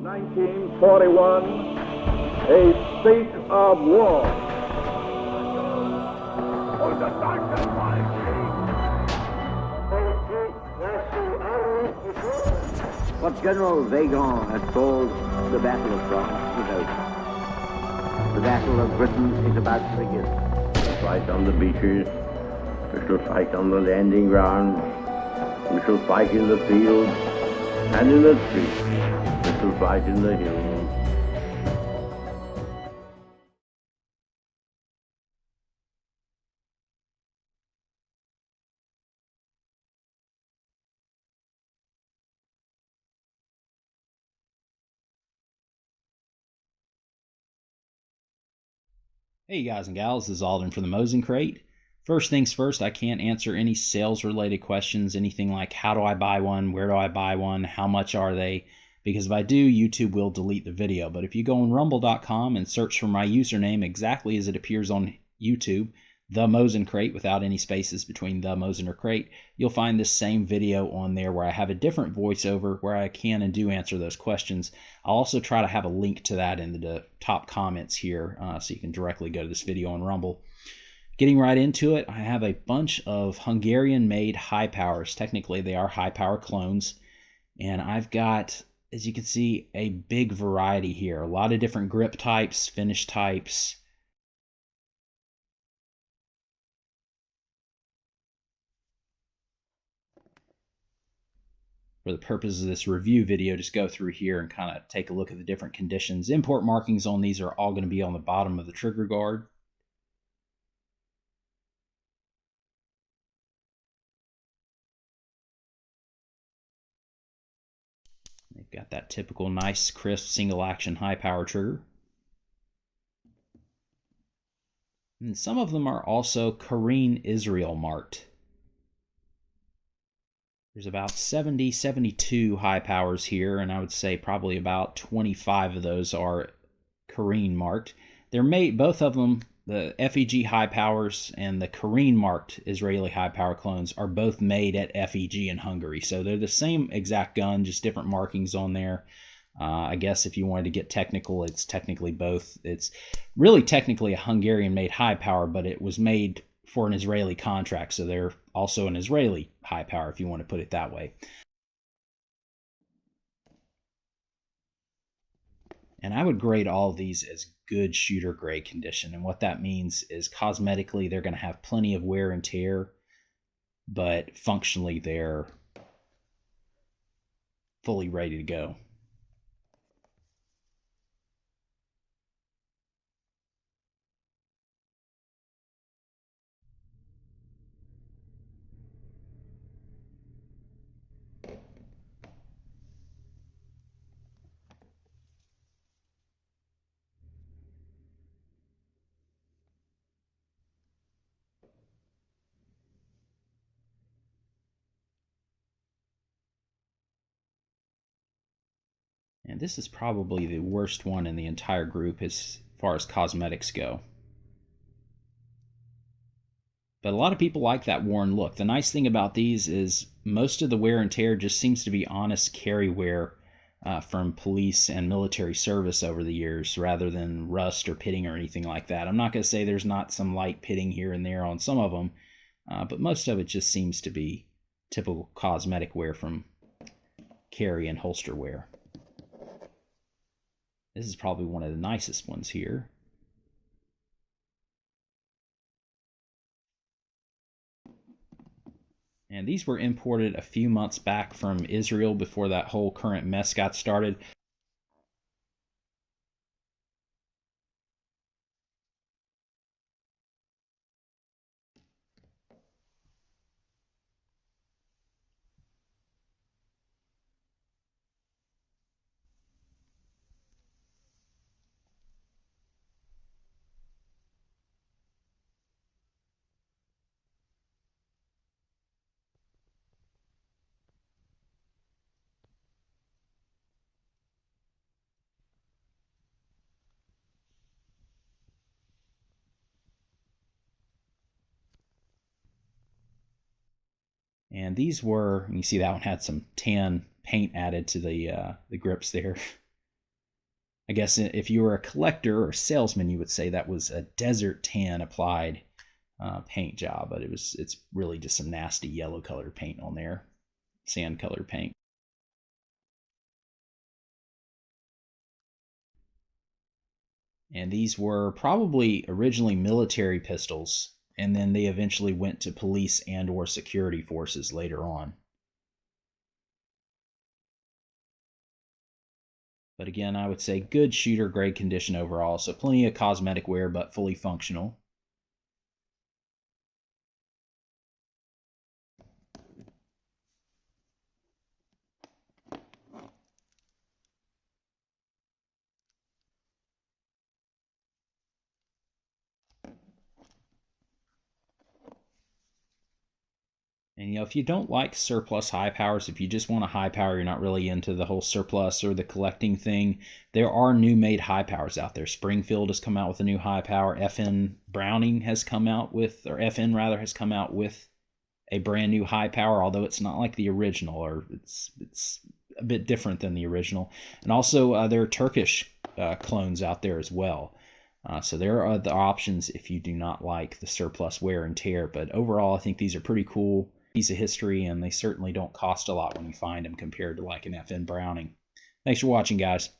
1941, a state of war. What General Weygand has called the Battle of France is over. The Battle of Britain is about to begin. We shall fight on the beaches, we shall fight on the landing grounds, we shall fight in the fields and in the streets, we shall fight in the hills. Hey guys and gals, this is Alden from the Mosin Crate. First things first, I can't answer any sales related questions, anything like how do I buy one, where do I buy one, how much are they, because if I do, YouTube will delete the video. But if you go on rumble.com and search for my username exactly as it appears on YouTube, the Mosin Crate without any spaces between the Mosin or Crate, you'll find this same video on there where I have a different voiceover where I can and do answer those questions. I'll also try to have a link to that in the top comments here so you can directly go to this video on Rumble. Getting right into it, I have a bunch of Hungarian made Hi-Powers. Technically they are Hi-Power clones, and I've got, as you can see, a big variety here. A lot of different grip types, finish types. For the purpose of this review video, just go through here and kind of take a look at the different conditions. Import markings on these are all going to be on the bottom of the trigger guard. They've got that typical nice, crisp, single action high power trigger. And some of them are also Korean Israel marked. There's about 70, 72 Hi-Powers here, and I would say probably about 25 of those are Korean marked. They're made, both of them, the FEG Hi-Powers and the Korean marked Israeli Hi-Power clones, are both made at FEG in Hungary. So they're the same exact gun, just different markings on there. I guess if you wanted to get technical, it's technically both. It's really technically a Hungarian made Hi-Power, but it was made for an Israeli contract, so they're also an Israeli Hi-Power if you want to put it that way. And I would grade all of these as good shooter grade condition, and what that means is cosmetically they're going to have plenty of wear and tear, but functionally they're fully ready to go. And this is probably the worst one in the entire group as far as cosmetics go. But a lot of people like that worn look. The nice thing about these is most of the wear and tear just seems to be honest carry wear from police and military service over the years rather than rust or pitting or anything like that. I'm not going to say there's not some light pitting here and there on some of them, but most of it just seems to be typical cosmetic wear from carry and holster wear. This is probably one of the nicest ones here. And these were imported a few months back from Israel before that whole current mess got started. And these were, you see that one had some tan paint added to the grips there. I guess if you were a collector or salesman, you would say that was a desert tan applied paint job, but it's really just some nasty yellow colored paint on there, sand colored paint. And these were probably originally military pistols, and then they eventually went to police and or security forces later on. But again, I would say good shooter grade condition overall, so plenty of cosmetic wear, but fully functional. And if you don't like surplus high powers, if you just want a high power, you're not really into the whole surplus or the collecting thing, there are new made high powers out there. Springfield has come out with a new high power. FN Browning has come out with, or FN rather, has come out with a brand new high power, although it's not like the original, or it's a bit different than the original. And also there are Turkish clones out there as well. So there are the options if you do not like the surplus wear and tear. But overall, I think these are pretty cool piece of history, and they certainly don't cost a lot when you find them compared to like an FN Browning. Thanks for watching, guys.